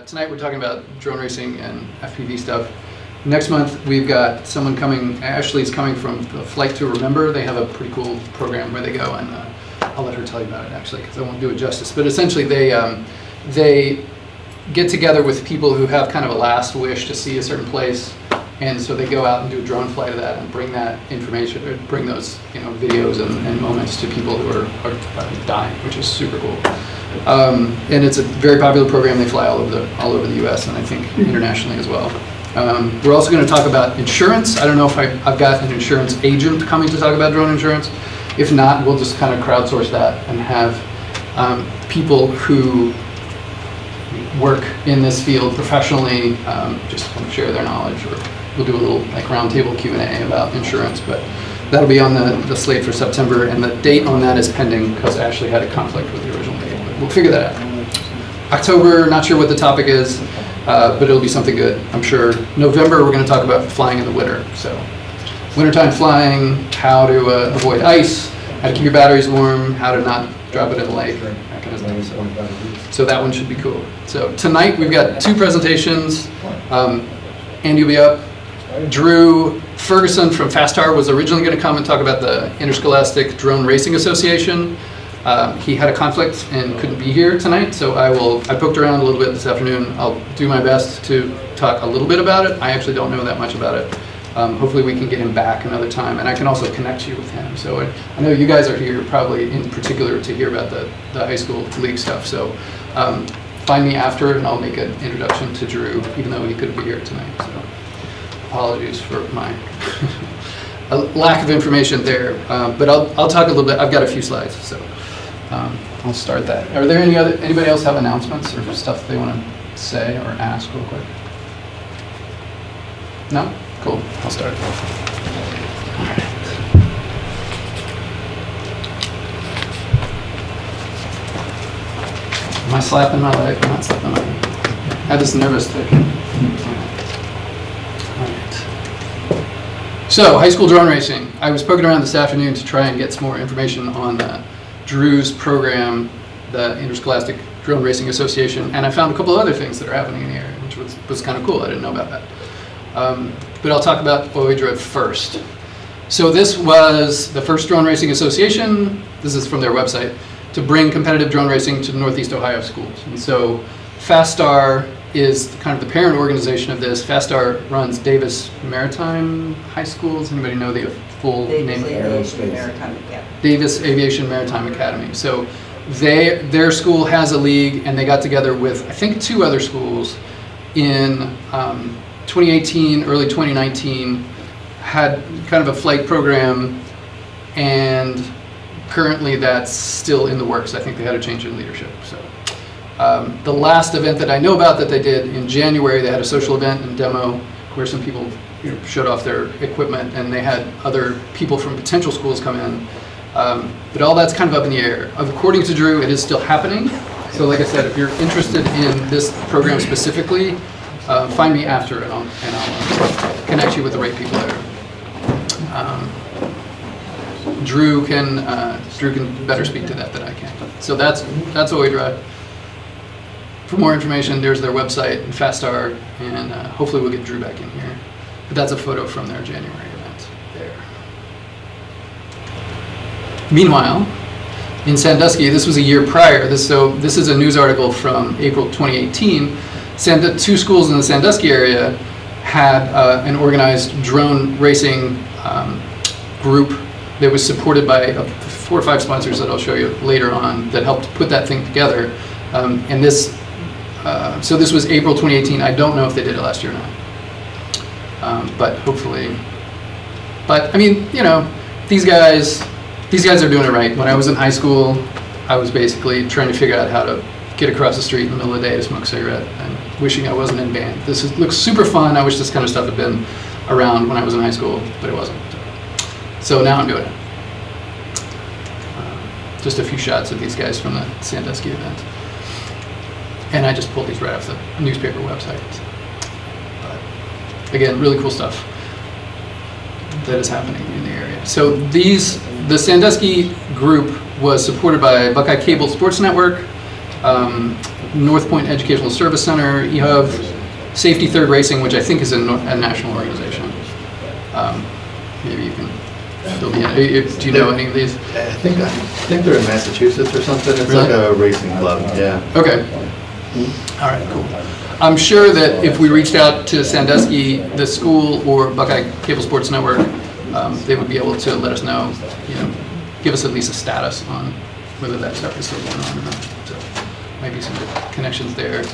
Tonight we're talking about drone racing and FPV stuff. Next month we've got someone coming, Ashley's coming from Flight to Remember. They have a pretty cool program where they go, and I'll let her tell you about it actually because I won't do it justice. But essentially they get together with people who have kind of a last wish to see a certain place, and so they go out and do a drone flight of that and bring that information, or bring those videos and moments to people who are dying, which is super cool. And it's a very popular program. They fly all over the U.S. and I think internationally as well. We're also going to talk about insurance. I don't know if I've got an insurance agent coming to talk about drone insurance. If not, we'll just kind of crowdsource that and have people who work in this field professionally just share their knowledge, or we'll do a little roundtable Q&A about insurance. But that'll be on the slate for September, and the date on that is pending because Ashley had a conflict with the original date. But we'll figure that out. October, not sure what the topic is, but it'll be something good, I'm sure. November, we're going to talk about flying in the winter. So wintertime flying, how to avoid ice, how to keep your batteries warm, how to not drop it in the lake, that kind of stuff. So that one should be cool. So tonight we've got two presentations. Andy will be up. Drew Ferguson from FastStar was originally going to come and talk about the Interscholastic Drone Racing Association. He had a conflict and couldn't be here tonight, so I poked around a little bit this afternoon. I'll do my best to talk a little bit about it. I actually don't know that much about it. Hopefully we can get him back another time, and I can also connect you with him. So I know you guys are here probably in particular to hear about the high school league stuff, so find me after and I'll make an introduction to Drew, even though he couldn't be here tonight. So apologies for my lack of information there, but I'll talk a little bit. I've got a few slides, so I'll start that. Are there anybody else have announcements or stuff they want to say or ask real quick? No? Cool. I'll start. All right. Am I slapping my leg? I'm not slapping my leg. I had this nervous tick. All right. So, high school drone racing. I was poking around this afternoon to try and get some more information on Drew's program, the Interscholastic Drone Racing Association, and I found a couple of other things that are happening in the area, which was kind of cool. I didn't know about that. But I'll talk about what we drove first. So this was the first drone racing association, this is from their website, to bring competitive drone racing to Northeast Ohio schools. And so FastStar is kind of the parent organization of this. FastStar runs Davis Maritime High School. Does anybody know the full name? Davis Aviation Maritime Academy. Davis Aviation Maritime Academy. So their school has a league, and they got together with, I think, 2 other schools in 2018, early 2019, had kind of a flight program, and currently that's still in the works. I think they had a change in leadership. So the last event that I know about that they did in January, they had a social event and demo where some people showed off their equipment, and they had other people from potential schools come in. But all that's kind of up in the air. According to Drew, it is still happening. So like I said, if you're interested in this program specifically, find me after, and I'll connect you with the right people there. Drew can better speak to that than I can. So that's what we drive. For more information, there's their website and FastStar, and hopefully we'll get Drew back in here. But that's a photo from their January event there. Meanwhile, in Sandusky, this was a year prior. This is a news article from April 2018. 2 schools in the Sandusky area had an organized drone racing group that was supported by 4 or 5 sponsors that I'll show you later on that helped put that thing together. So this was April 2018. I don't know if they did it last year or not, but hopefully. But I mean, these guys are doing it right. When I was in high school, I was basically trying to figure out how to get across the street in the middle of the day to smoke a cigarette and wishing I wasn't in band. Looks super fun. I wish this kind of stuff had been around when I was in high school, but it wasn't. So now I'm doing it. Just a few shots of these guys from the Sandusky event. And I just pulled these right off the newspaper website. But again, really cool stuff that is happening in the area. So the Sandusky group was supported by Buckeye Cable Sports Network, North Point Educational Service Center, EHUB, Safety Third Racing, which I think is a national organization. Maybe you can fill me in. Do you know any of these? I think they're in Massachusetts or something. It's Really? like a racing club, yeah. Okay. All right, cool. I'm sure that if we reached out to Sandusky, the school, or Buckeye Cable Sports Network, they would be able to let us know, give us at least a status on whether that stuff is still going on or not. So maybe some good connections there.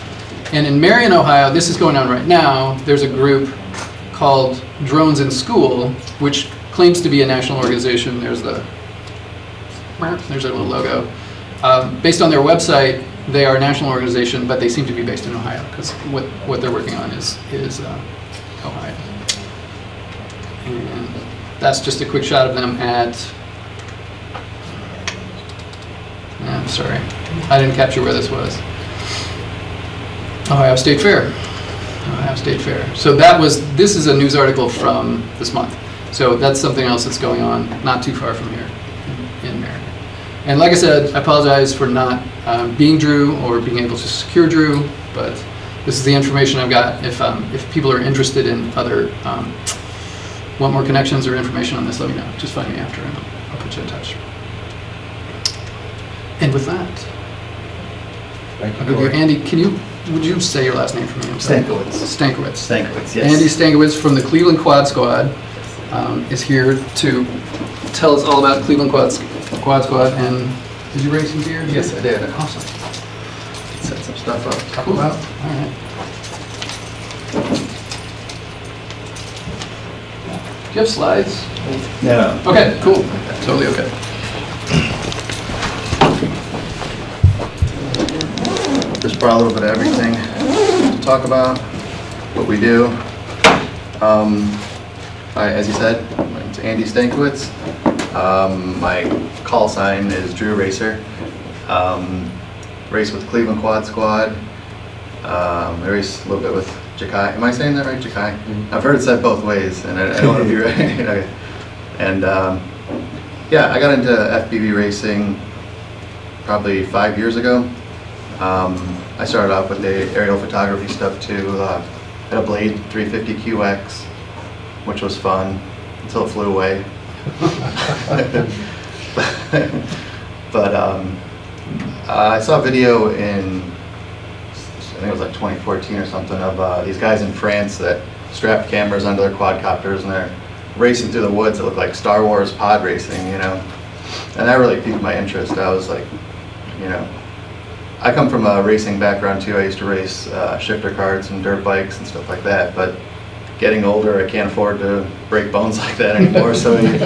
And in Marion, Ohio, this is going on right now. There's a group called Drones in School, which claims to be a national organization. There's their little logo. Based on their website, they are a national organization, but they seem to be based in Ohio because what they're working on is Ohio. And that's just a quick shot of them at. I'm sorry, I didn't capture where this was. Ohio State Fair. Ohio State Fair. So this is a news article from this month. So that's something else that's going on not too far from here in Marion. And like I said, I apologize for not being Drew or being able to secure Drew, but this is the information I've got. If people are interested in other, want more connections or information on this, let me know. Just find me after and I'll put you in touch. And with that, I'll go to Andy. Would you say your last name for me? Stankiewicz, yes. Andy Stankiewicz from the Cleveland Quad Squad is here to tell us all about Cleveland Quad Squad. And did you race some gear? Yes, I did. Awesome. Set some stuff up. Talk Cool. about. All right. Do you have slides? No. Okay, cool. Totally okay. Just brought a little bit of everything to talk about, what we do. As you said, it's Andy Stankiewicz. My call sign is Drew Racer. Race with Cleveland Quad Squad. I race a little bit with Jakai. Am I saying that right, Jakai? Mm-hmm. I've heard it said both ways, and I don't want to be right. Okay. And yeah, I got into FPV racing probably 5 years ago. I started off with the aerial photography stuff too. I had a Blade 350 QX, which was fun until it flew away. But I saw a video in, I think it was like 2014 or something, of these guys in France that strapped cameras under their quadcopters and they're racing through the woods. It looked like Star Wars pod racing, And that really piqued my interest. I was like, I come from a racing background too. I used to race shifter carts and dirt bikes and stuff like that, but getting older, I can't afford to break bones like that anymore, so you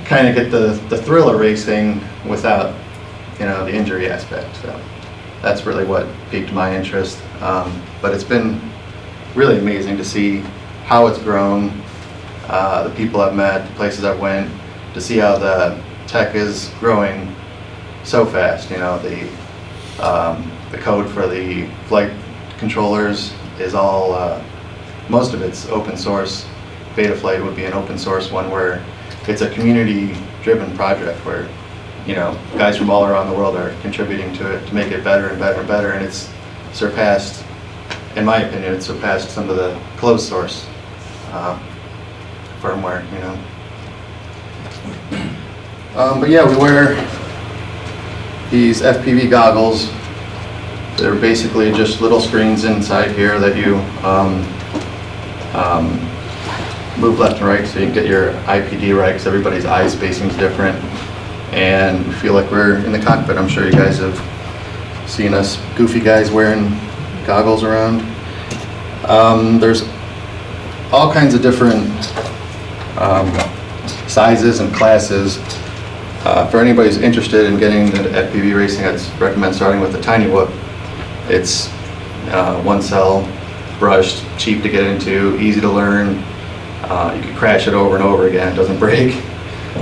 kind of get the thrill of racing without, the injury aspect. So that's really what piqued my interest. But it's been really amazing to see how it's grown, the people I've met, the places I've went, to see how the tech is growing so fast. The code for the flight controllers is all, most of it's open source. Beta Flight would be an open source one where it's a community driven project where, guys from all around the world are contributing to it to make it better and better and better, and it's surpassed, in my opinion, it's surpassed some of the closed source firmware, But yeah, we wear these FPV goggles. They're basically just little screens inside here that you move left and right so you can get your IPD right, because everybody's eye spacing is different. And we feel like we're in the cockpit. I'm sure you guys have seen us goofy guys wearing goggles around. There's all kinds of different sizes and classes. For anybody who's interested in getting into FPV racing, I'd recommend starting with the Tiny Whoop. It's one cell, brushed, cheap to get into, easy to learn. You can crash it over and over again, it doesn't break.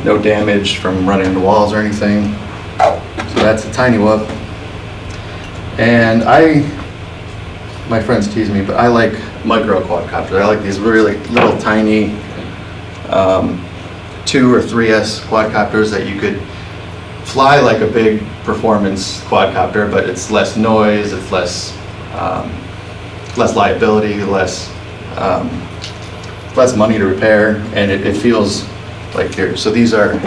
No damage from running into walls or anything. So that's the Tiny Whoop. And my friends tease me, but I like micro quadcopters. I like these really little tiny 2 or 3S quadcopters that you could fly like a big performance quadcopter, but it's less noise, it's less liability, less money to repair, and it feels like here. So these are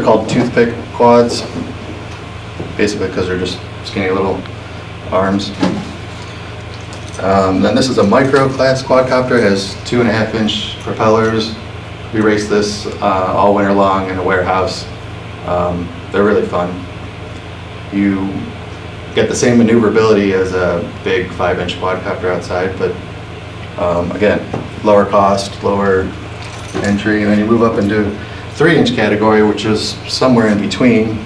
called toothpick quads, basically because they're just skinny little arms. Then this is a micro class quadcopter. It has 2.5-inch propellers. We race this all winter long in a warehouse. They're really fun. You get the same maneuverability as a big 5-inch quadcopter outside, but again, lower cost, lower entry, and then you move up into 3-inch category, which is somewhere in between.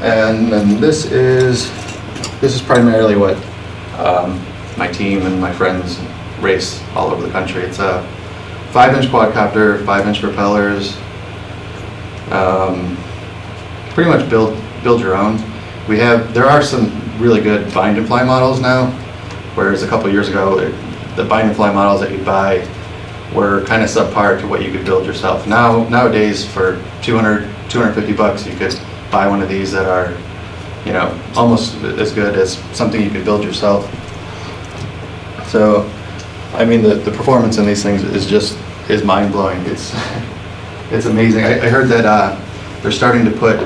And then this is primarily what my team and my friends race all over the country. It's a 5-inch quadcopter, 5-inch propellers. Pretty much build your own. There are some really good bind and fly models now, whereas a couple years ago, the bind and fly models that you'd buy were kind of subpar to what you could build yourself. Nowadays, for $250, you could buy one of these that are, you know, almost as good as something you could build yourself. So, I mean, the performance in these things is mind-blowing. It's amazing. I heard that they're starting to put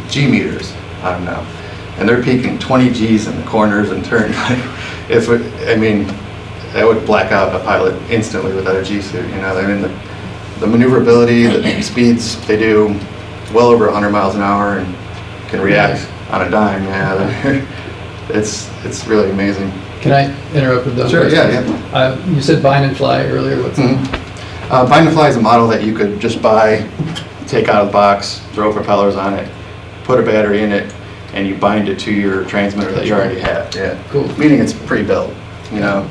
G meters on them now, and they're peaking 20 Gs in the corners and turns. That would black out a pilot instantly without a G suit. You know, I mean, the maneuverability, the speeds they do, well over 100 miles an hour, and can react on a dime. Yeah, it's really amazing. Can I interrupt with those? Sure. Questions? Yeah. You said bind and fly earlier. What's that? Bind and fly is a model that you could just buy, take out of the box, throw propellers on it, put a battery in it, and you bind it to your transmitter that you already have. Yeah. Cool. Meaning it's pre-built. You know.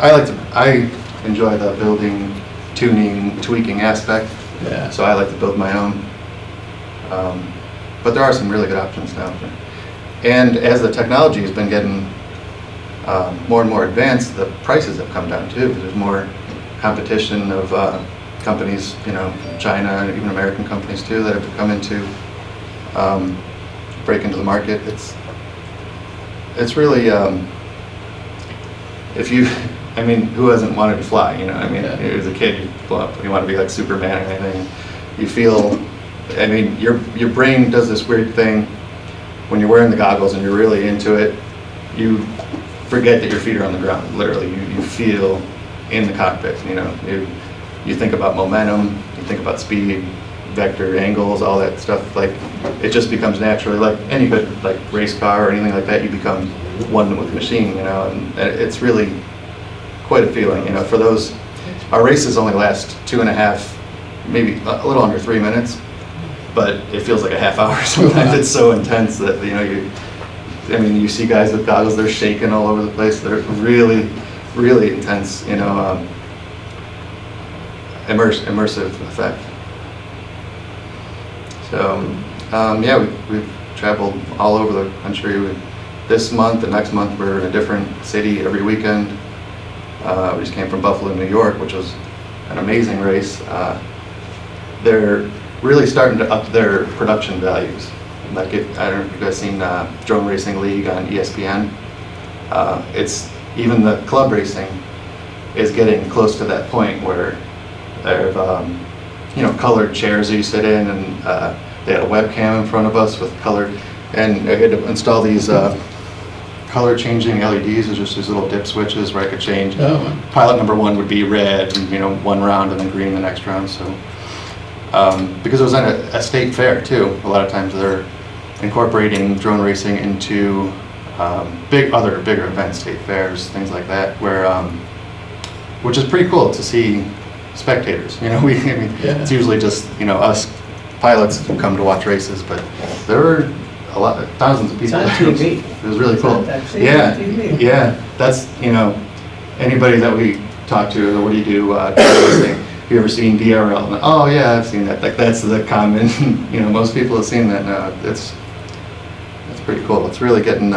I enjoy the building, tuning, tweaking aspect. Yeah. So I like to build my own. But there are some really good options now. And as the technology has been getting more and more advanced, the prices have come down too. There's more competition of companies, you know, China and even American companies too, that have come into break into the market. It's really who hasn't wanted to fly? You know, I mean, as a kid, you want to be like Superman or anything. You feel, I mean, your brain does this weird thing when you're wearing the goggles and you're really into it. You forget that your feet are on the ground. Literally, you feel in the cockpit. You know, you think about momentum, you think about speed, vector, angles, all that stuff. Like, it just becomes naturally, like any good like race car or anything like that. You become one with the machine. You know, and it's really quite a feeling. You know, for those, our races only last 2.5, maybe a little under 3 minutes, but it feels like a half hour sometimes. It's so intense that, you know, you see guys with goggles, they're shaking all over the place. They're really, really intense, you know, immersive effect. So, yeah, we've traveled all over the country. This month and next month, we're in a different city every weekend. We just came from Buffalo, New York, which was an amazing race. They're really starting to up their production values. Like, I don't know if you guys seen Drone Racing League on ESPN. It's even the club racing is getting close to that point where they've colored chairs that you sit in, and they had a webcam in front of us with colored, and I had to install these color changing LEDs. It's just these little dip switches where I could change. Oh. Pilot number 1 would be red, and, you know, one round, and then green the next round. So because it was at a state fair too, a lot of times they're incorporating drone racing into bigger events, state fairs, things like that, where which is pretty cool to see spectators. You know, it's usually just, you know, us pilots who come to watch races, but there were thousands of people. It's on TV. It was really cool. Yeah. Yeah, that's, you know, anybody that we talk to, what do you do? Racing? Have you ever seen DRL? And, oh yeah, I've seen that. Like, that's the common, you know, most people have seen that now. It's pretty cool. It's really getting,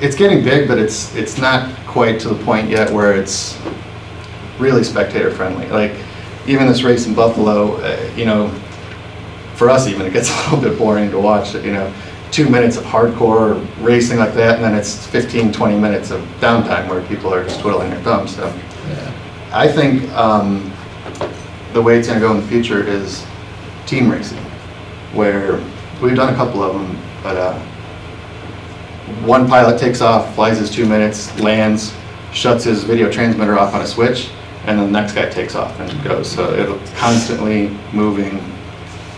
it's getting big, but it's not quite to the point yet where it's really spectator friendly. Like, even this race in Buffalo, you know, for us even, it gets a little bit boring to watch, you know, 2 minutes of hardcore racing like that, and then it's 15, 20 minutes of downtime where people are just twiddling their thumbs. So I think the way it's going to go in the future is team racing, where we've done a couple of them, but one pilot takes off, flies his 2 minutes, lands, shuts his video transmitter off on a switch, and then the next guy takes off and goes. So it'll constantly moving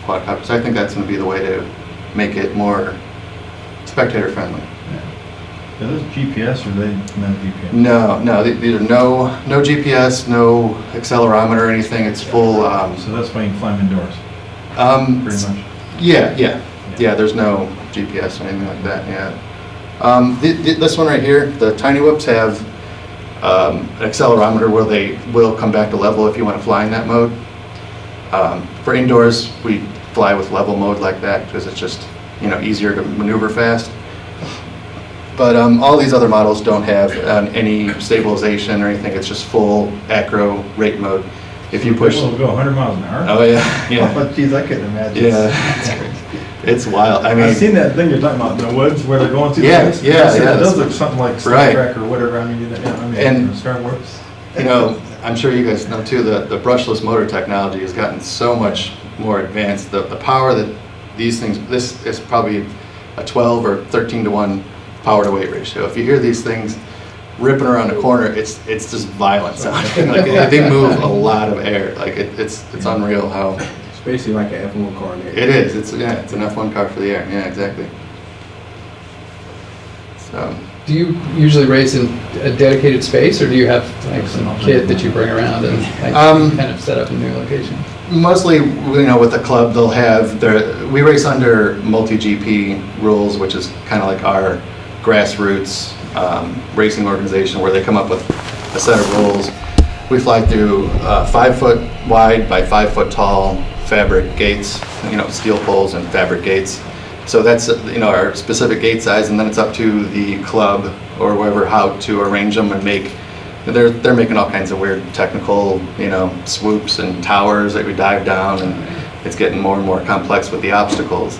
quadcopter. So I think that's going to be the way to make it more spectator friendly. Are those GPS or are they not GPS? No, these are no GPS, no accelerometer or anything. It's full. So that's why you can fly them indoors. Pretty much. Yeah. There's no GPS or anything like that. Yeah. This one right here, the Tiny Whoops have an accelerometer where they will come back to level if you want to fly in that mode. For indoors, we fly with level mode like that because it's just, you know, easier to maneuver fast. But all these other models don't have any stabilization or anything. It's just full acro rate mode. If you push, it'll go 100 miles an hour. Oh yeah. Oh, geez, I couldn't imagine. Yeah, it's wild. I mean, I've seen that thing you're talking about in the woods where they're going through. Yeah, the woods. yeah. Those look something like Star Right. Trek or whatever. I mean, And- Star Wars. you know, I'm sure you guys know too, the brushless motor technology has gotten so much more advanced. The power that these things, this is probably a 12 or 13 to 1 power to weight ratio. If you hear these things ripping around a corner, it's just violent sounding. Like they move a lot of air. Like it's unreal how It's basically like an F1 car. it is. It's an F1 car for the air. Yeah, exactly. So. Do you usually race in a dedicated space, or do you have like some kit that you bring around and like, kind of set up a new location? Mostly, you know, with the club, they'll have we race under multi-GP rules, which is kind of like our grassroots racing organization where they come up with a set of rules. We fly through 5 foot wide by 5 foot tall fabric gates, you know, steel poles and fabric gates. So that's, you know, our specific gate size, and then it's up to the club or whoever how to arrange them and make. They're making all kinds of weird technical, you know, swoops and towers that we dive down, and it's getting more and more complex with the obstacles.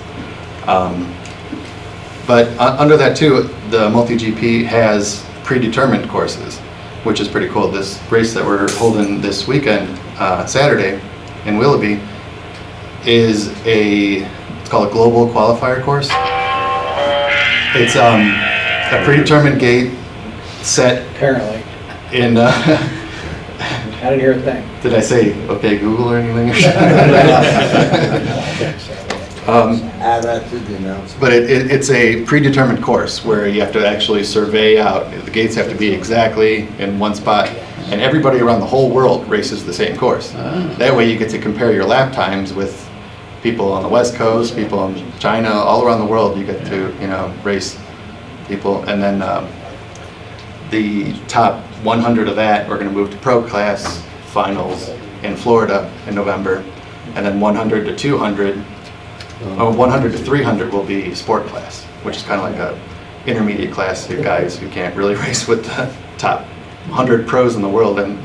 But under that too, the multi-GP has predetermined courses, which is pretty cool. This race that we're holding this weekend, Saturday, in Willoughby, is it's called a global qualifier course. It's a predetermined gate set Apparently. in. I didn't hear a thing. Did I say okay Google or anything? That's the announcement. But it's a predetermined course where you have to actually survey out. The gates have to be exactly in one spot, and everybody around the whole world races the same course. That way you get to compare your lap times with people on the West Coast, people in China, all around the world. You get to, you know, race people, and then the top 100 of that are going to move to pro class finals in Florida in November, and then 100 to 200. 100 to 300 will be sport class, which is kind of like a intermediate class of guys who can't really race with the top 100 pros in the world. And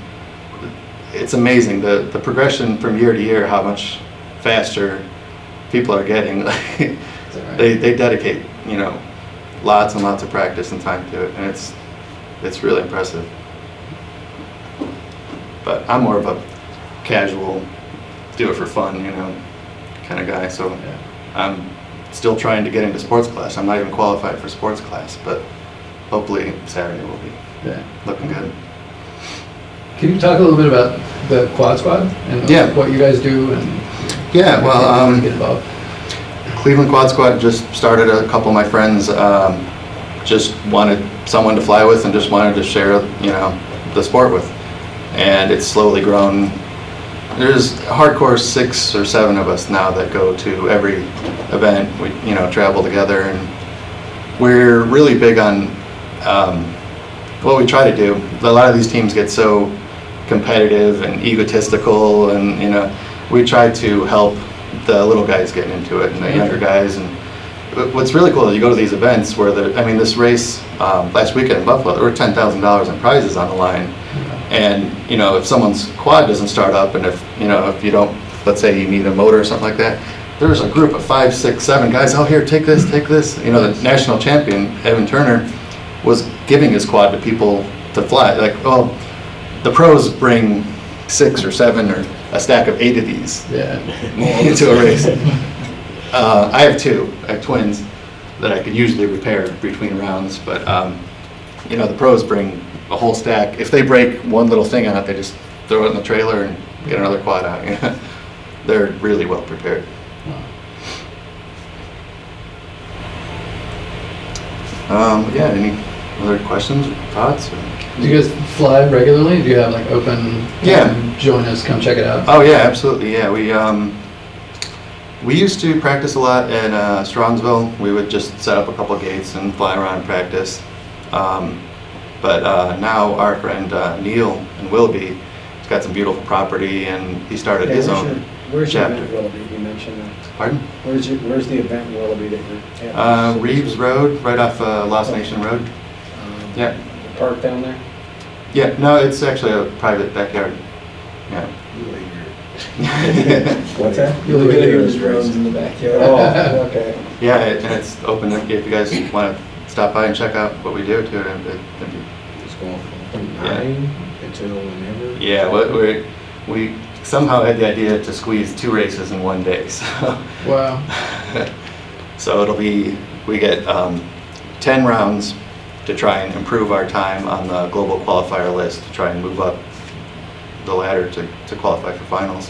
it's amazing the progression from year to year, how much faster people are getting. They dedicate, you know, lots and lots of practice and time to it, and it's really impressive. But I'm more of a casual, do it for fun, you know, kind of guy. So I'm still trying to get into sports class. I'm not even qualified for sports class, but hopefully Saturday will be looking good. Can you talk a little bit about the Quad Squad and what you guys do and get involved? Cleveland Quad Squad just started. A couple of my friends just wanted someone to fly with and just wanted to share, you know, the sport with, and it's slowly grown. There's hardcore 6 or 7 of us now that go to every event. We, you know, travel together, and we're really big on what we try to do. A lot of these teams get so competitive and egotistical, and, you know, we try to help the little guys get into it and the younger guys. And what's really cool is you go to these events where this race last weekend in Buffalo, there were $10,000 in prizes on the line. And, you know, if someone's quad doesn't start up, and if you don't, let's say you need a motor or something like that, there's a group of 5, 6, 7 guys, oh, here, take this, take this. You know, the national champion, Evan Turner, was giving his quad to people to fly. Like, well, the pros bring 6 or 7 or a stack of 8 of these into a race. I have 2. I have twins that I could usually repair between rounds, but you know, the pros bring a whole stack. If they break one little thing on it, they just throw it in the trailer and get another quad out. You know? They're really well prepared. Yeah, any other questions or thoughts? Do you guys fly regularly? Do you have like open? Join us, come check it out. Oh yeah, absolutely. Yeah, we used to practice a lot in Strongsville. We would just set up a couple gates and fly around and practice. But now our friend Neil in Willoughby, he's got some beautiful property, and he started his own Where's your chapter. event, Willoughby? You mentioned that. Pardon? Where's the event in Willoughby that you're at? Reeves Road, right off Lost Nation Road. Yeah. The park down there? Yeah, no, it's actually a private backyard. Yeah. What's that? You'll Look at be those roads in the backyard. Oh, okay. Yeah, and it's open if you guys want to stop by and check out what we do to it. It's going from 9 until whenever. Yeah, we somehow had the idea to squeeze 2 races in one day. So, Wow. so we get 10 rounds to try and improve our time on the global qualifier list, to try and move up the ladder to qualify for finals.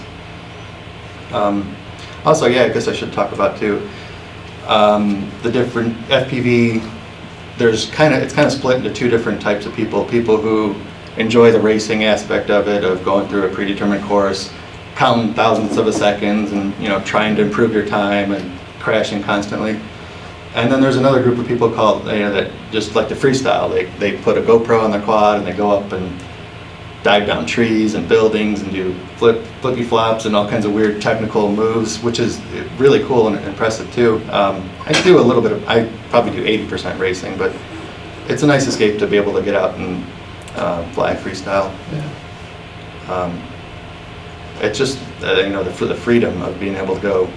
Also, yeah, I guess I should talk about too, the different FPV, it's kind of split into 2 different types of people. People who enjoy the racing aspect of it, of going through a predetermined course, counting thousandths of a seconds and, you know, trying to improve your time and crashing constantly. And then there's another group of people called, you know, that just like to freestyle. They put a GoPro on their quad and they go up and dive down trees and buildings and do flippy flops and all kinds of weird technical moves, which is really cool and impressive too. I do a little bit of, I probably do 80% racing, but it's a nice escape to be able to get out and fly freestyle. Yeah. It's just, you know, for the freedom of being able to go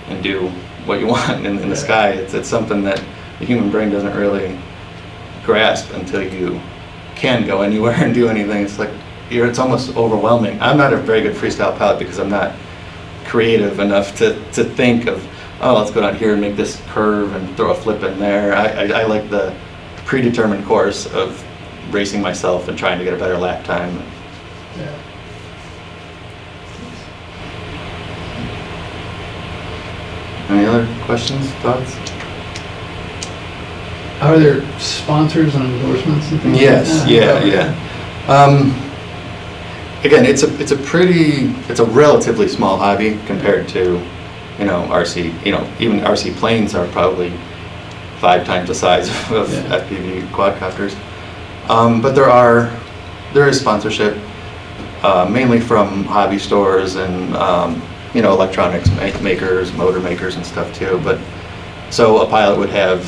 and do what you want in the sky. It's something that the human brain doesn't really grasp until you can go anywhere and do anything. It's like, it's almost overwhelming. I'm not a very good freestyle pilot because I'm not creative enough to think of, oh, let's go down here and make this curve and throw a flip in there. I like the predetermined course of racing myself and trying to get a better lap time. Yeah. Any other questions, thoughts? Are there sponsors and endorsements and things Yes, like that? Again, it's a relatively small hobby compared to, you know, RC. You know, even RC planes are probably 5 times the size of FPV quadcopters. But there is sponsorship, mainly from hobby stores and you know, electronics makers, motor makers, and stuff too. But so a pilot would have,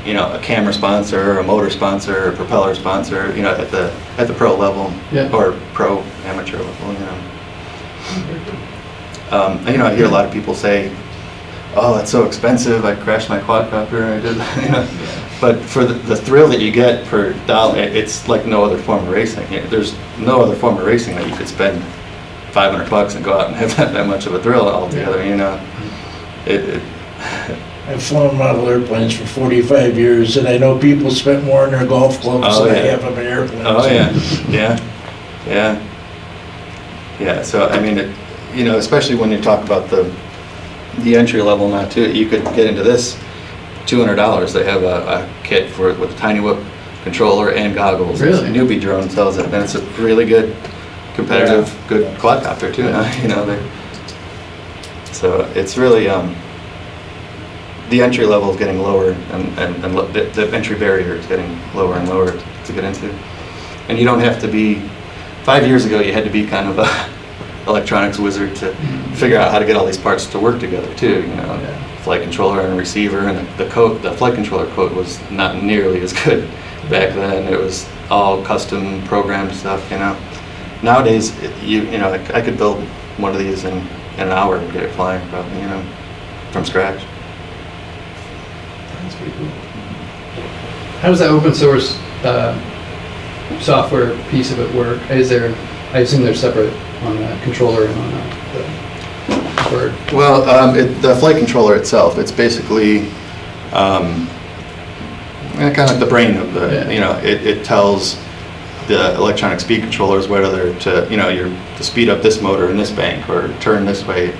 you know, a camera sponsor, a motor sponsor, a propeller sponsor, you know, at the pro level, or pro amateur level, you know. And, you know, I hear a lot of people say, "Oh, that's so expensive. I crashed my quadcopter. I did," you know. But for the thrill that you get per dollar, it's like no other form of racing. There's no other form of racing that you could spend $500 and go out and have that much of a thrill altogether. You know, I've flown model airplanes for 45 years, and I know people spent more on their golf clubs than they have on their airplanes. Oh yeah. So I mean, you know, especially when you talk about the entry level now too, you could get into this $200. They have a kit with a tiny whip controller and goggles. Really? Newbie Drone sells it, and it's a really good competitive, good quadcopter too. You know, so it's really the entry level is getting lower, and the entry barrier is getting lower and lower to get into. And you don't have to be. 5 years ago, you had to be kind of a electronics wizard to figure out how to get all these parts to work together too. You know, flight controller and receiver, and the flight controller code was not nearly as good back then. It was all custom programmed stuff, you know. nowadays, I could build one of these in an hour and get it flying, probably, from scratch. That's pretty cool. How does that open source software piece of it work? I assume they're separate on the controller and on the bird. Well, the flight controller itself, it's basically kind of like the brain of the, it tells the electronic speed controllers whether to speed up this motor in this bank or turn this way.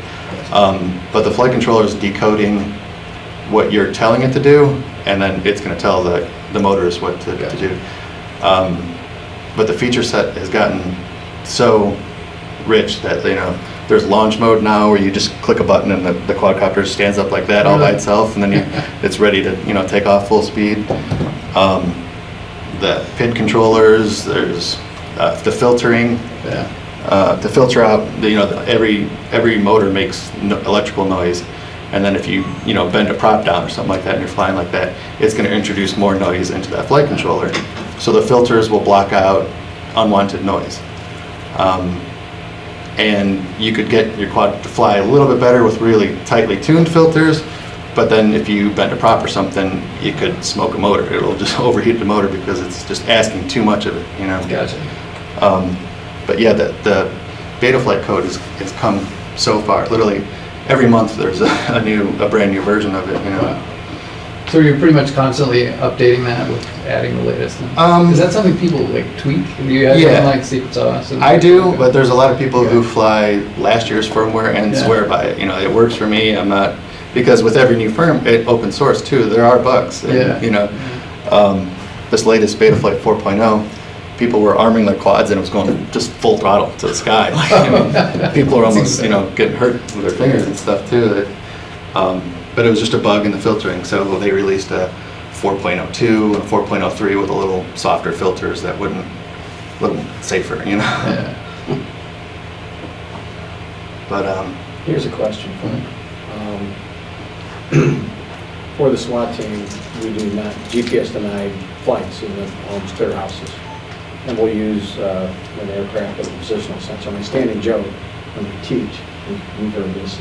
But the flight controller is decoding what you're telling it to do, and then it's going to tell the motors what to do. But the feature set has gotten so rich that there's launch mode now where you just click a button and the quadcopter stands up like that all by itself, and then it's ready to take off full speed. The PID controllers, there's the filtering. To filter out every motor makes electrical noise, and then if you bend a prop down or something like that and you're flying like that, it's going to introduce more noise into that flight controller. So the filters will block out unwanted noise. And you could get your quad to fly a little bit better with really tightly tuned filters, but then if you bend a prop or something, you could smoke a motor. It'll just overheat the motor because it's just asking too much of it, Gotcha. But yeah, the Betaflight code has come so far. Literally every month there's a brand new version of it. Wow. So you're pretty much constantly updating that with adding the latest. Is that something people tweak? Do you have something like secret sauce? I do, but there's a lot of people who fly last year's firmware and swear by it. It works for me. I'm not, because with every new firm, open source too, there are bugs. And, this latest Betaflight 4.0. People were arming their quads and it was going just full throttle to the sky. People are almost, getting hurt with their fingers and stuff too. But it was just a bug in the filtering, so they released a 4.02 and 4.03 with a little softer filters that wouldn't safer, Yeah. But Here's a question for you. For the SWAT team, we do not GPS denied flights in the homes, clear houses. And we'll use an aircraft with a positional sensor. My standing joke when we teach, we've heard this,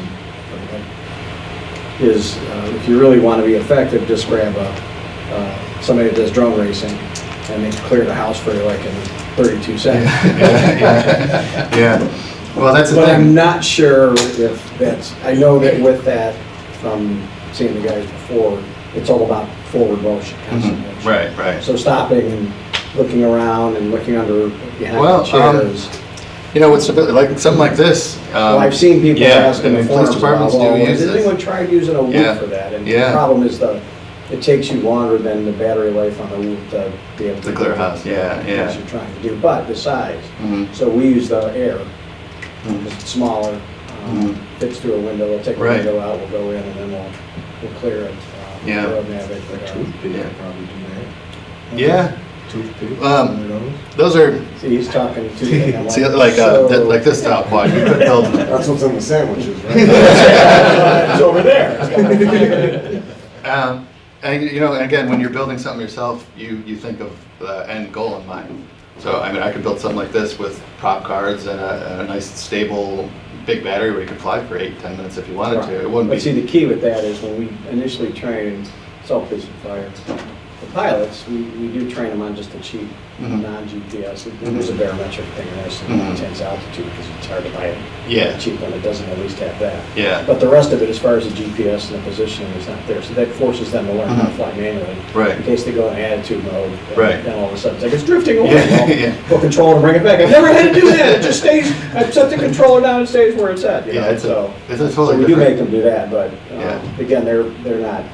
is if you really want to be effective, just grab somebody that does drone racing and they clear the house for you like in 32 seconds. Yeah. Well, that's the But thing. I'm not sure if that's, I know that with that, from seeing the guys before, it's all about forward motion, constant motion. Right. So stopping and looking around and looking behind Well, the chairs. What's like something like this. Well, I've seen people asking the police forums departments about, do use has this. anyone tried using a whoop for that? And the problem is it takes you longer than the battery life on a whoop to be able to The clear house, what you're trying to do. But the size. So we use the air. Because it's smaller, fits through a window. We'll take a window out, we'll go in, and then we'll clear it. Like toothpick, probably do that. Yeah. Toothpick. Those are. See, he's talking to me. See, like this style quad, you could build. That's what's in the sandwiches, right? It's over there. And again, when you're building something yourself, you think of the end goal in mind. So I could build something like this with prop cards and a nice stable big battery where you could fly for 8-10 minutes if you wanted to. It wouldn't But be. see, the key with that is when we initially train self-police and fire, the pilots, we do train them on just a cheap, non-GPS. There's a barometric thing in there, so intense altitude, because it's hard to buy a cheap one that doesn't at least have that. Yeah. But the rest of it, as far as the GPS and the positioning, is not there. So that forces them to learn how to fly manually. Right. In case they go in attitude mode. And Right. then all of a sudden, it's like, it's drifting away. Yeah. We'll control it and bring it back. I've never had to do that. It just stays, I set the controller down and stays where it's at. Yeah, it's a totally so we do different. make them do that, but Yeah. again, they're not,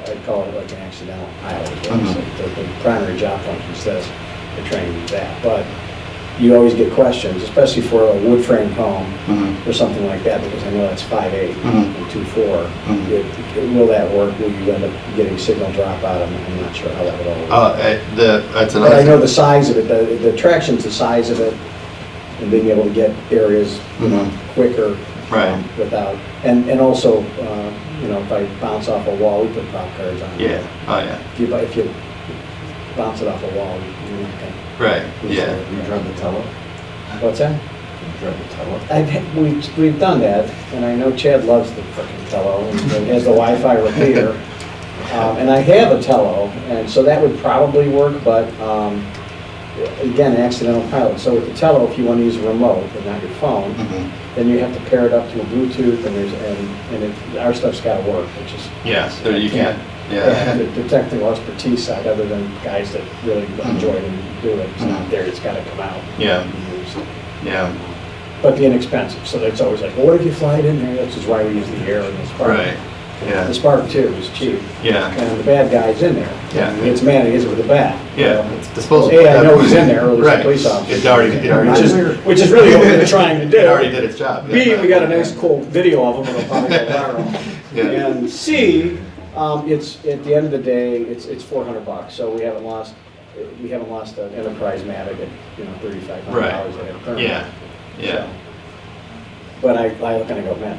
I'd call it like an accidental pilot. The primary job function says they're trained to do that. But you always get questions, especially for a wood frame home or something like that, because I know that's 5.8 and 2.4. Will that work? Will you end up getting signal drop out of them? I'm not sure how that would all work. That's But another. I know the size of it, the traction's the size of it, and being able to get areas, quicker. Right. Without, and also, if I bounce off a wall, we put prop cards on. Yeah. Oh yeah. If you, bounce it off a wall. You're not gonna- Right, yeah. You drive the tele? What's that? You drive the tele? We've done that, and I know Chad loves the frickin' Tello, and he has the Wi-Fi repeater. And I have a Tello, and so that would probably work, but again, accidental pilot. So with the Tello, if you want to use a remote and not your phone, then you have to pair it up to a Bluetooth, and our stuff's got to work, which is Yeah, so you can't, yeah, yeah. the technical expertise side, other than guys that really enjoy it and do it, it's not there. It's got to come out. Yeah. and be used. Yeah, But the inexpensive, so it's always like, well, what if you fly it in there? That's just why we use the air and the Spark. right, yeah, The Spark 2 is cheap, yeah, and the bad guy's in there. Yeah. He gets mad, he hits it with the bat. yeah. It's disposable. Well, A, I know he's in there, or there's a Right. police officer. It already Which is really what we're trying to do. It already did its job. yeah. B, we got a nice cool video of him, it'll probably go viral. Yeah. And C, it's, at the end of the day, it's $400, so we haven't lost an Enterprise Mavic at, $3,500 Right. at a thermal. Yeah, yeah, So, but I look and I go, man,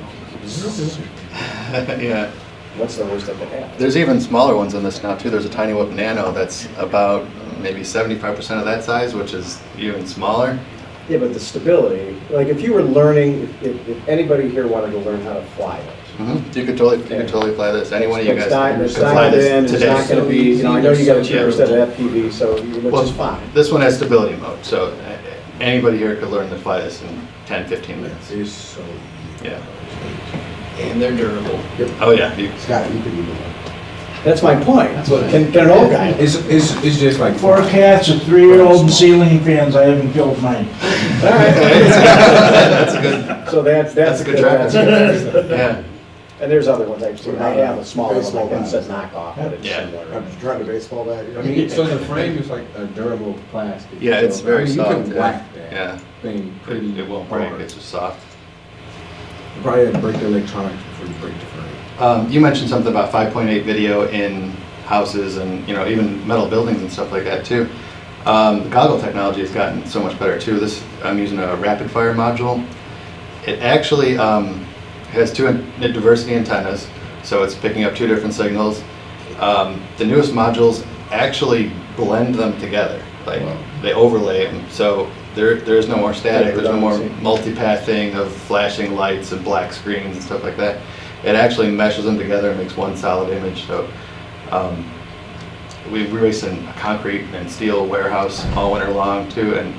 yeah. what's the worst that could happen? There's even smaller ones in this now too. There's a Tiny Whip Nano that's about maybe 75% of that size, which is even smaller. Yeah, but the stability, like if you were learning, if anybody here wanted to learn how to fly it. You could totally fly this. Any one of you guys It's can it's fly dialed this in, it's today. not gonna be, I know you got a cheaper Yeah. set of FPV, so, which is fine. This one has stability mode, so anybody here could learn to fly this in 10, 15 minutes. It's so easy. Yeah. And they're durable. Oh yeah. Scott, you can even. That's my point. That's what it Can an old guy? It's just like. 4 cats, a 3-year-old, and ceiling fans, I haven't killed mine. All right. That's a good. So that's a good track. Yeah. And there's other ones I've seen. I have a smaller one, Baseball like that bat. says knockoff, but it's Yeah. similar. I'm trying to baseball bat. I mean, so the frame is like a durable plastic. Yeah, it's So, very I mean, soft. You can yeah. whack that Yeah. thing pretty. It won't break. hard. It's just soft. You probably have to break the electronics before you break the frame. You mentioned something about 5.8 video in houses and even metal buildings and stuff like that too. The goggle technology has gotten so much better too. I'm using a rapid fire module. It actually has 2 diversity antennas, so it's picking up 2 different signals. The newest modules actually blend them together, like Wow. they overlay them, so there's no more static. Yeah, There's no more redundancy. multipathing of flashing lights and black screens and stuff like that. It actually meshes them together and makes one solid image. So we raced in a concrete and steel warehouse all winter long too. And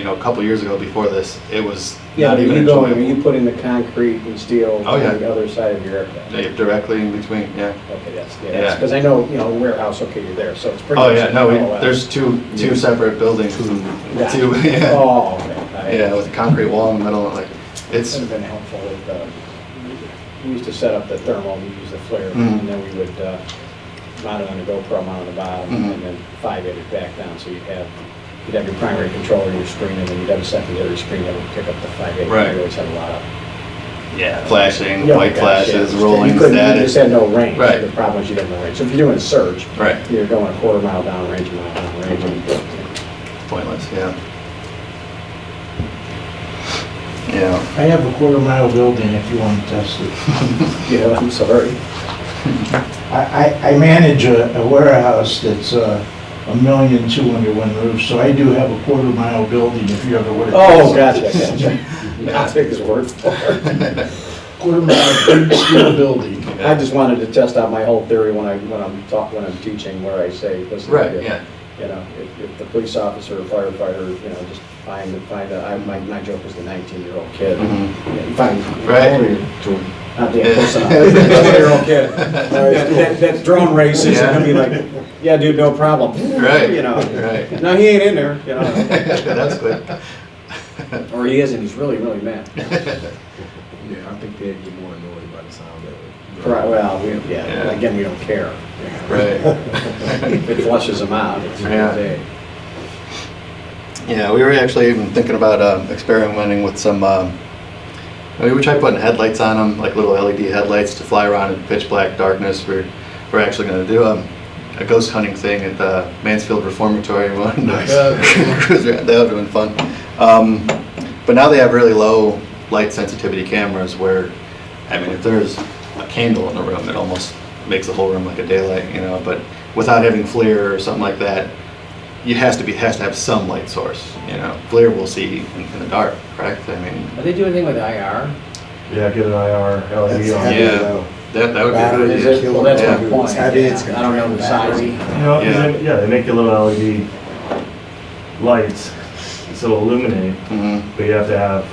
a couple years ago, before this, it was Yeah, not but even are enjoyable. you putting the concrete and steel Oh, yeah. on the other side of your aircraft? Yeah, directly in between. Yeah. Okay, Yeah. that's, because I know, warehouse, okay, you're there, so it's pretty. Oh much yeah. No, LOS. there's two separate buildings. Yeah. Two. Yeah. Oh, okay. Yeah, with a concrete wall in the middle. Like It it's. would have been helpful with, we used to set up the thermal, we use the flare, Mhm. and then we would mount it on a GoPro, mount on the bottom, Mhm. and then 5-8 it back down, so you'd have your primary controller, your screen, and then you'd have a secondary screen that would pick up the 5-8. Right. You always had a lot of. Yeah, flashing, Yeah, white gosh, flashes, yeah. rolling You couldn't- You status. just had no range. Right. The problem is you had no range. So if you're doing a surge, Right. you're going a quarter mile down range, a mile down range. Pointless. Yeah. Yeah. I have a 1/4-mile building if you want to test it. Yeah, I'm sorry. I manage a warehouse that's 1,200,000 roof, so I do have a 1/4-mile building if you ever would have. Oh, gotcha. I'll take his word for it. 1/4-mile big steel building. I just wanted to test out my whole theory when I'm teaching, where I say, listen. Right. if- Yeah. If the police officer or firefighter, just my joke was the 19-year-old kid. Mhm. Yeah, Find. Right. Not damn close enough. 20-year-old kid. That drone race is gonna be like, yeah, dude, no problem. Right. Right. No, he ain't in there, That's good. Or he is, and he's really, really mad. Yeah, I think they'd get more annoyed by the sound of it. Right, well, Yeah. again, we don't care. Right. If it flushes them out, it's a Yeah. good day. Yeah, we were actually even thinking about experimenting with some. We tried putting headlights on them, like little LED headlights, to fly around in pitch black darkness. We're actually going to do a ghost hunting thing at the Mansfield Reformatory one. Cruise around. That would have been fun. But now they have really low light sensitivity cameras where, if there's a candle in the room, it almost makes the whole room like a daylight, But without having FLIR or something like that, has to have some light source, you know. FLIR will see in the dark, correct? I mean, Are they doing anything with IR? Yeah, get an IR, LED That's on. heavy, Yeah. though. that would be a Battery, good Is idea. it? Well, that's Yeah. my point. It's heavy, it's I don't know the size. battery. You know, 'cause Yeah. they make you little LED lights, so it'll illuminate, Mhm. but you have to have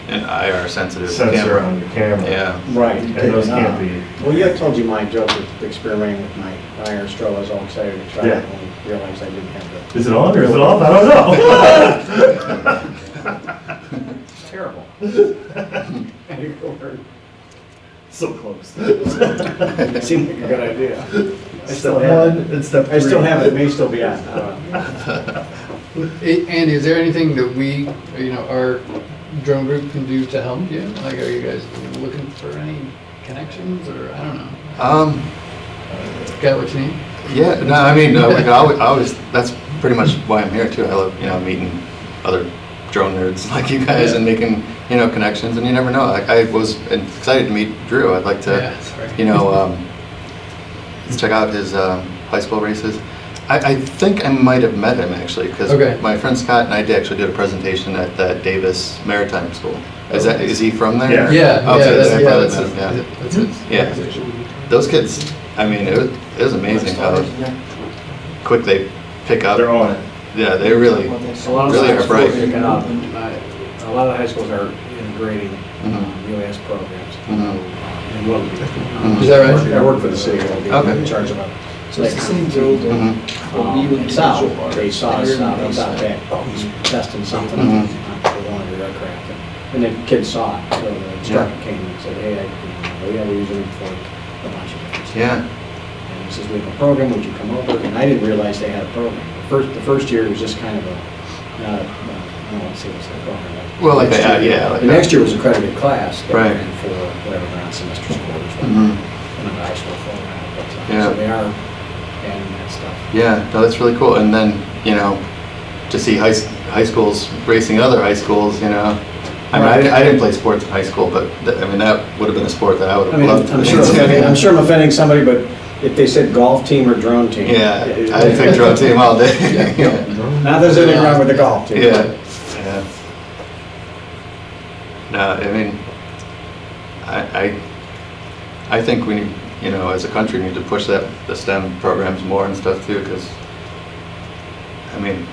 An IR sensitive sensor camera. on your camera. Yeah. Right. And those can't be. Well, I told you my joke with experimenting with my IR strobe. I was all excited to try Yeah. it and realized I didn't have the. Is it on or is it off? I don't know. It's terrible. So close. It seemed like a good idea. I still Step have one it. and step I still three. have it. It may still be on. I don't know. And is there anything that we, our drone group can do to help you? Like, are you guys looking for any connections, or I don't know? Got what you need? Yeah, no, I mean, like I always, that's pretty much why I'm here too. I love, meeting other drone nerds like you guys Yeah. and making, connections, and you never know. Like, I was excited to meet Drew. I'd like to, Yeah, sorry. check out his high school races. I think I might have met him actually, because Okay. my friend Scott and I actually did a presentation at that Davis Maritime School. Is he from there? Yeah. Yeah, Okay, yeah, that's that's, probably that's, met him, that's it. yeah. Those kids, I mean, it was amazing how quick they pick up. They're on it. Yeah, they really, A lot of really high are schools bright. picking up. A lot of high schools are integrating Mhm. UAS programs. Mhm. And will be. Mhm. Is that right? I work for the city. I'll be Okay. in charge of it. So it's the same building. Mhm. South, they saw us out back, he's testing something Mhm. for one of the aircraft. And the kids saw it, so the instructor came and said, hey, we're using it for a bunch of different stuff. yeah, And he says, we have a program, would you come over? And I didn't realize they had a program. The first year was just kind of I don't want to say what's the program. Well, like Next that, year- yeah, like The that. next year was accredited class. They Right. ran for whatever, around semester scores, Mhm. and then high school program. But, Yeah. so they are adding that stuff. yeah, no, that's really cool. And then, to see high schools racing other high schools, I mean, I didn't play sports in high school, but I mean, that would have been a sport that I would I have mean, loved. I'm sure I'm offending somebody, but if they said golf team or drone team. Yeah, I'd pick drone team all day. Yeah. Not there's anything wrong with the golf team. Yeah. Yeah. No, I mean, I think we need, as a country, need to push the STEM programs more and stuff too, because, I mean,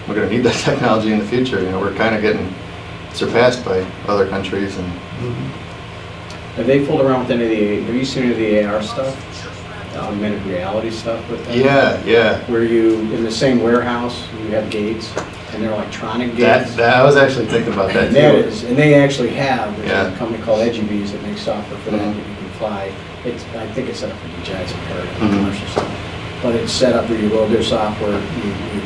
we're gonna need that technology in the future. We're kind of getting surpassed by other countries, and Have they fooled around with any of have you seen any of the AR stuff? The augmented reality stuff with them? yeah. Where you, in the same warehouse, you have gates, and they're electronic gates. That I was actually thinking about that And too. that is, and they actually have, there's Yeah. a company called EduBees that makes software for that, Mhm. that you can fly. I think it's set up for DJI, it's a Mhm. commercial stuff. But it's set up where you load their software, you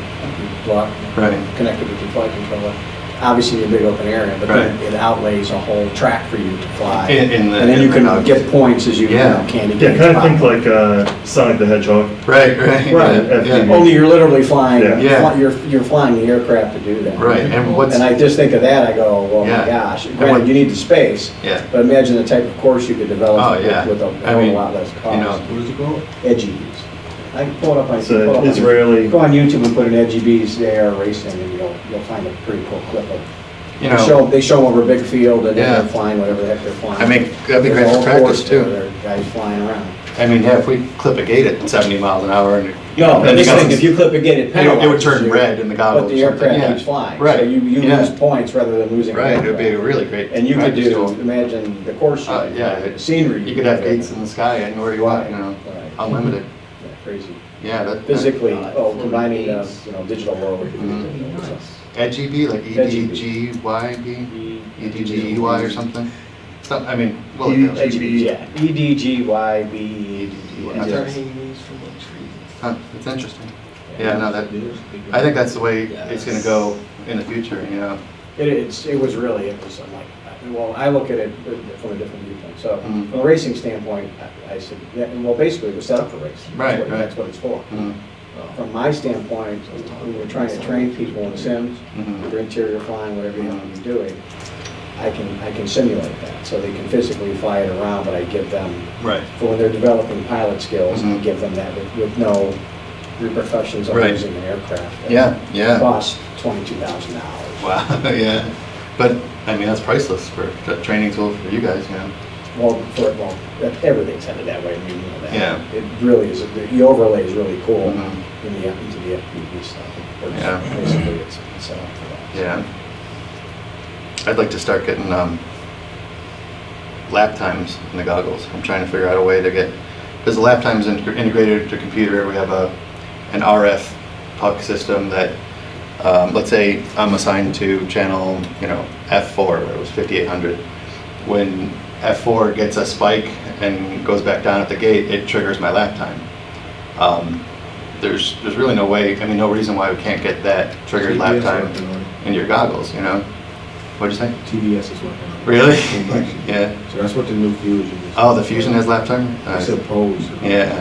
block, Right. connect it with your flight controller. Obviously, in a big open area, but then it outlays a whole track for you to fly. In the- And then you can in the- get points as you, Yeah. candy Yeah, gates kind of pop think up. like Sonic the Hedgehog. Right. Right. Yeah, yeah. Only you're literally flying, Yeah. you're flying the aircraft to do that. Right, and what's, And I just think of that, I go, well, Yeah. my gosh, And granted, what- you need the space, yeah, but imagine the type of course you could develop Oh, yeah. with a I hell of a mean, lot less cost. What is it called? EduBees. I can pull it up on, It's an Israeli. go on YouTube and put in EduBees AR racing, and you'll find a pretty cool clip of. They show them over a big field, and then Yeah. they're flying whatever the heck they're flying. I mean, that'd be There's great a for whole practice course there, too. there are guys flying around. I mean, yeah, if we clip a gate at 70 miles an hour and. No, then this you got thing, this- if you clip a gate, it penalizes It would turn you, red in the goggles. but the or something, aircraft yeah. keeps flying. Right, So you yeah. lose points rather than losing. an Right, it would be a aircraft. really great. And you could practice do, tool. imagine the course, Yeah, the scenery. You could have gates in the sky anywhere you want, Right. unlimited. Yeah, crazy. Yeah, that. Physically, combining, digital world with Mhm. digital. EDGB, like EDGYB, EDGEY or something? I mean, well, EDGB. Yeah, EDGYB. Huh, it's interesting. Yeah, no, I think that's the way it's gonna go in the future, It was really, I'm like, well, I look at it from a different viewpoint. So Mhm. from a racing standpoint, I said, well, basically it was set up for racing. Right, right. That's what it's for. Mhm, From my standpoint, when we're trying to train people in sims, mhm. either interior flying, whatever you want to be doing, I can simulate that. So they can physically fly it around, but I give them, Right. for when they're developing pilot skills, I Mhm. give them that with no repercussions of Right. using an aircraft. Yeah. Cost $22,000. Wow, yeah. But, I mean, that's priceless for a training tool for you guys, you know? Well, everything's headed that way, I mean, you know that. Yeah. It really is, the overlay is really cool Mhm. into the FPV stuff. Yeah. Basically, it's set up for that. Yeah. I'd like to start getting lap times in the goggles. I'm trying to figure out a way to get, because the lap time's integrated to computer. We have an RF puck system that, let's say I'm assigned to channel, F4, where it was 5800. When F4 gets a spike and goes back down at the gate, it triggers my lap time. There's really no way, no reason why we can't get that triggered lap TBS time working on it. in your goggles, What'd you say? TBS is working on it. Really? Right. Yeah. So that's what the new Fusion is. Oh, the Fusion has lap time? I suppose. Yeah.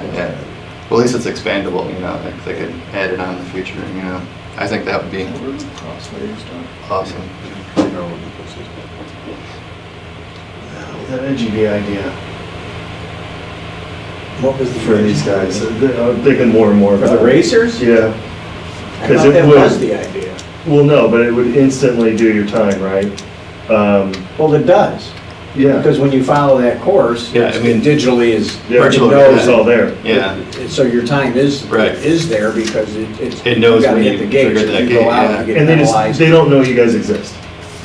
Well, at least it's expandable, like they could add it on in the future, I think that would be awesome. That NGB idea What was the? for these guys, I'm thinking more and more For about the it. racers? Yeah. I 'Cause thought it that would- was the idea. Well, no, but it would instantly do your time, right? Well, it does, Yeah. because when you follow that course, Yeah, I mean, digitally is, Yeah, virtual, it knows it's all there. Yeah. So your time is Right. there because it's. It knows you gotta when hit you the gate. triggered If that you gate, go out, yeah. you get And penalized. they don't know you guys exist.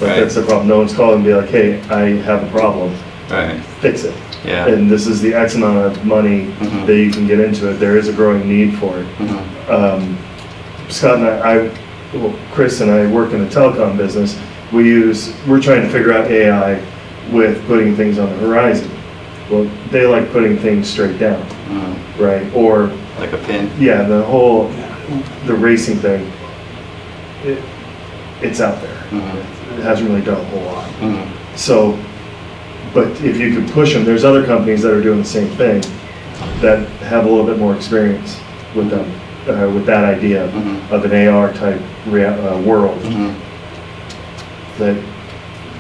Like, Right. that's the problem. No one's calling and be like, hey, I have a problem, Right. fix it. Yeah. And this is the X amount of money Mhm. that you can get into it. There is a growing need for it. Mhm. Scott and Chris and I work in the telecom business. We're trying to figure out AI with putting things on the horizon. Well, they like putting things straight down, Mhm. right? Or, Like a pin. yeah, the racing thing, it's out there. Mhm. It hasn't really done a whole lot. Mhm. So, but if you could push them, there's other companies that are doing the same thing that have a little bit more experience with them, with that idea Mhm. of an AR type world, Mhm. that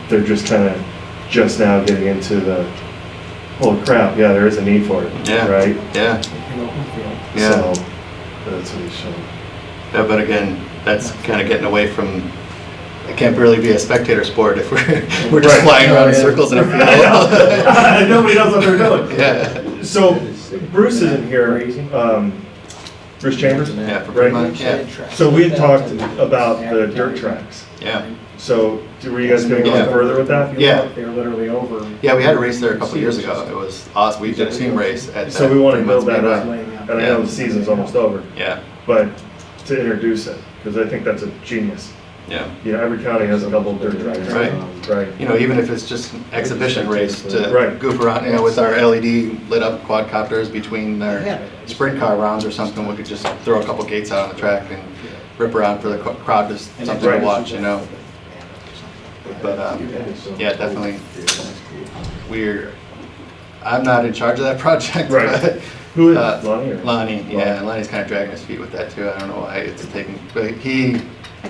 they're just kind of just now getting into the, holy crap, yeah, there is a need for it, Yeah. right? Yeah. Yeah. So, that's what he's showing. Yeah, but again, that's kind of getting away from, it can't really be a spectator sport if we're just Right. flying around in Yeah. circles in a field. Nobody knows what they're doing. Yeah. So, Bruce isn't here, Bruce Chambers? Yeah, for Right. pretty much, yeah. So we had talked about the dirt tracks. Yeah. So, were you guys gonna go Yeah. further with that? Yeah. They're literally over. Yeah, we had a race there a couple years ago. It was awesome. We did a team race at So we wanna Fremont build that Speedway. up. And I know the season's almost over, Yeah, but to introduce it, because I think that's a genius. yeah. Every county has a couple of dirt tracks. Right. Right. Even if it's just an exhibition race to Right. goof around, with our LED lit up quadcopters between our sprint car rounds or something, we could just throw a couple gates out on the track and rip around for the crowd, just something to watch, But, yeah, definitely. I'm not in charge of that project. Right. but, Who is Lonnie? Or? Lonnie, yeah, Lonnie's kind of dragging his feet with that too. I don't know why it's taking, but he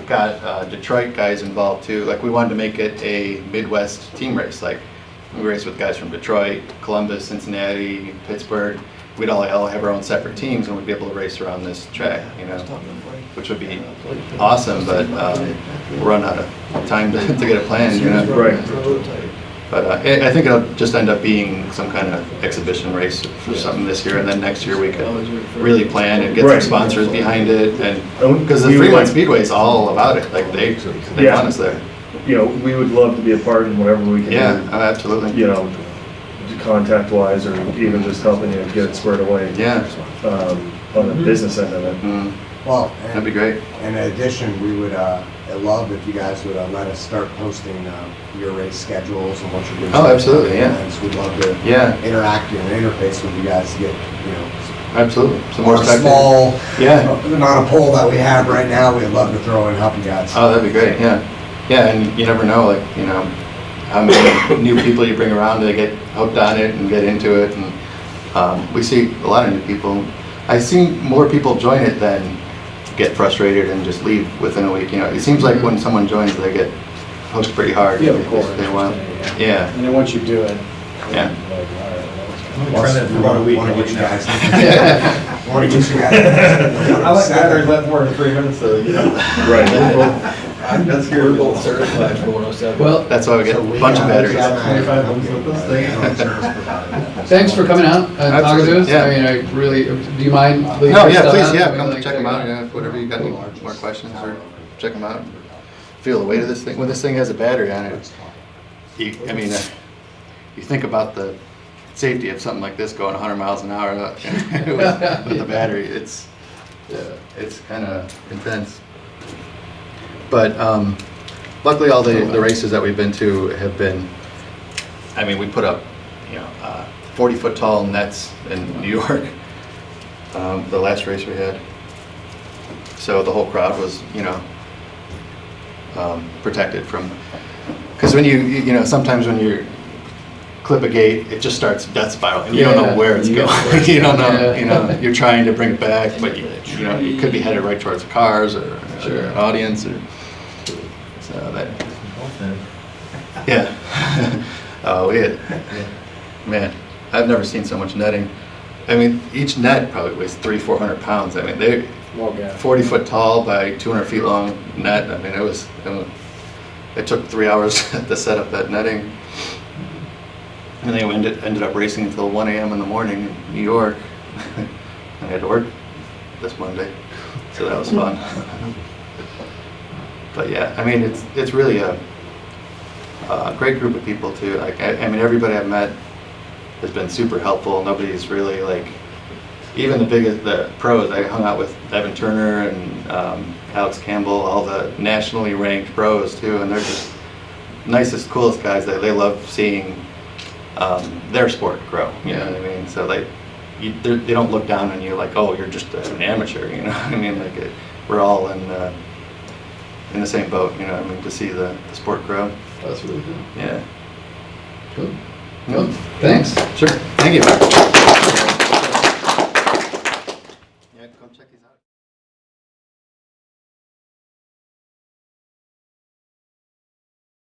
got Detroit guys involved too. Like we wanted to make it a Midwest team race. Like we raced with guys from Detroit, Columbus, Cincinnati, Pittsburgh. We'd all have our own separate teams and we'd be able to race around this track, which would be awesome. But we're running out of time to get it planned, Right. But I think it'll just end up being some kind of exhibition race for something this year, and then next year we could really plan and get some Right. sponsors behind it, and And because the we would Fremont like- Speedway is all about it. Like they Yeah. want us there. We would love to be a part in whatever we can Yeah, do. absolutely. Contact wise, or even just helping you get it squared away. Yeah, On the business end of it. Well, that'd be great. in addition, we would love if you guys would let us start posting your race schedules and what you're doing. Oh, absolutely, yeah. We'd love to Yeah, interact and interface with you guys to get, absolutely. Some more our spectators. small Yeah. amount of poll that we have right now, we'd love to throw in and help you guys. Oh, that'd be great. Yeah, yeah, and you never know, how many new people you bring around to get hooked on it and get into it, and we see a lot of new people. I see more people join it than get frustrated and just leave within a week. It seems like when someone joins, they get hooked pretty hard. Yeah, of course. They want, yeah, And then once you do it. Yeah. you're like, all right, well, that was Try that for about a week. Want to get you guys. Yeah. Want to get you guys. I like batteries left more than 3 minutes, so, you know. Right. That's scary. We're both certified for 107. Well, That's why we get a bunch of batteries. 25 bucks with this thing. thanks for coming out and talking to us. Yeah. I mean, I really, do you mind? leaving No, your yeah, stuff please, out? yeah, I mean, come like, check them out, yeah, whatever you got any more questions, or check them out. Feel the weight of this thing, when this thing has a battery on it, I mean, you think about the safety of something like this going 100 miles an hour with the battery, it's kind of intense. But luckily, all the races that we've been to have been, I mean, we put up, 40-foot tall nets in New York, the last race we had. So the whole crowd was, protected from, because when you sometimes when you clip a gate, it just starts death spiral, and you don't know where it's going. You don't know, you're trying to bring it back, but you could be headed right towards the cars or an audience, or so that. Yeah. Oh, man, I've never seen so much netting. I mean, each net probably weighs 300-400 pounds. I mean, they 40-foot tall by 200 feet long net. I mean, it took 3 hours to set up that netting. And they ended up racing until 1 a.m. in the morning in New York. I had to work this Monday, so that was fun. But yeah, I mean, it's really a great group of people too. Like, I mean, everybody I've met has been super helpful. Nobody's really like, even the pros. I hung out with Evan Turner and Alex Campbell, all the nationally ranked pros too, and they're just nicest, coolest guys. They love seeing their sport grow. You know what I mean? So they don't look down on you like, oh, you're just an amateur. You know what I mean? Like we're all in the same boat. You know what I mean? To see the sport grow. That's really good. Yeah. Cool. Well, thanks. Sure. Thank you.